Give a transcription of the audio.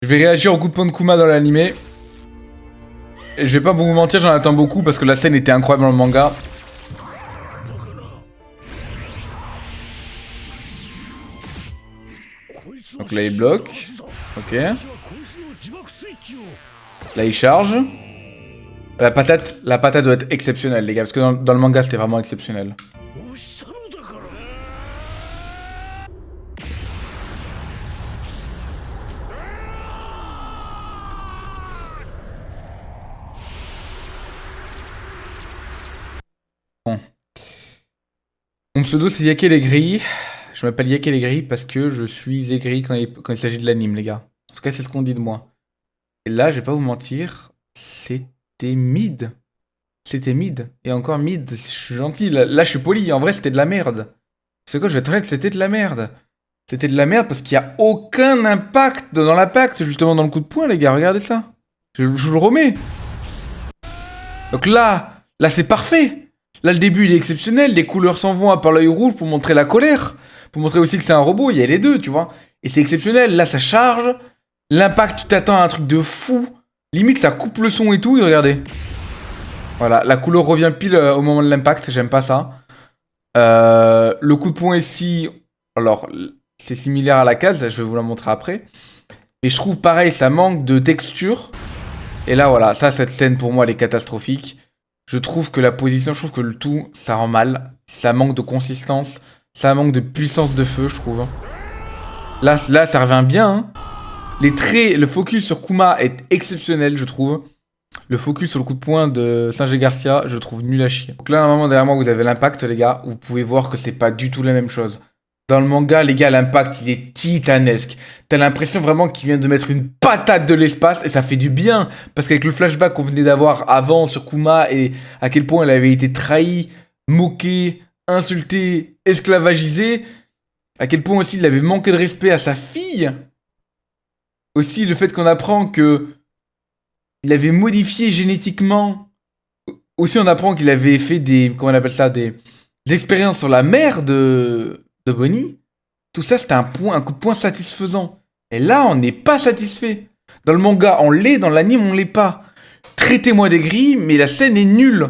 Je vais réagir au coup de poing de Kuma dans l'animé. Et je vais pas vous mentir, j'en attends beaucoup parce que la scène était incroyable dans le manga. Donc là il bloque. Ok. Là il charge. La patate doit être exceptionnelle les gars, parce que dans le manga c'était vraiment exceptionnel. Bon. Mon pseudo c'est Yake les grilles. Je m'appelle Yake les grilles parce que je suis aigri quand il s'agit de l'anime les gars. En tout cas c'est ce qu'on dit de moi. Et là je vais pas vous mentir, c'était mid. C'était mid. Et encore mid, je suis gentil. Là, je suis poli. En vrai, c'était de la merde. C'est quoi, je vais être honnête, c'était de la merde. C'était de la merde parce qu'il n'y a aucun impact dans l'impact, justement, dans le coup de poing, les gars. Regardez ça. Je vous le remets. Donc là c'est parfait. Là, le début, il est exceptionnel. Les couleurs s'en vont à part l'œil rouge pour montrer la colère. Pour montrer aussi que c'est un robot. Il y a les deux, tu vois. Et c'est exceptionnel. Là, ça charge. L'impact, tu t'attends à un truc de fou. Limite, ça coupe le son et tout. Et regardez. Voilà, la couleur revient pile au moment de l'impact, j'aime pas ça. Le coup de poing ici, alors c'est similaire à la case, je vais vous la montrer après. Et je trouve pareil, ça manque de texture. Et là voilà, ça cette scène pour moi elle est catastrophique. Je trouve que la position, je trouve que le tout, ça rend mal. Ça manque de consistance, ça manque de puissance de feu, je trouve. Là ça revient bien. Hein. Les traits, le focus sur Kuma est exceptionnel, je trouve. Le focus sur le coup de poing de Saint-G Garcia, je trouve nul à chier. Donc là, normalement, derrière moi, vous avez l'impact, les gars. Vous pouvez voir que c'est pas du tout la même chose. Dans le manga, les gars, l'impact, il est titanesque. T'as l'impression vraiment qu'il vient de mettre une patate de l'espace et ça fait du bien. Parce qu'avec le flashback qu'on venait d'avoir avant sur Kuma et à quel point elle avait été trahie, moquée, insultée, esclavagisée, à quel point aussi il avait manqué de respect à sa fille. Aussi, le fait qu'on apprend que il avait modifié génétiquement. Aussi, on apprend qu'il avait fait des. Comment on appelle ça, des expériences sur la mère de Bonnie. Tout ça, c'était un coup de poing satisfaisant. Et là, on n'est pas satisfait. Dans le manga, on l'est, dans l'anime, on l'est pas. Traitez-moi des grilles, mais la scène est nulle.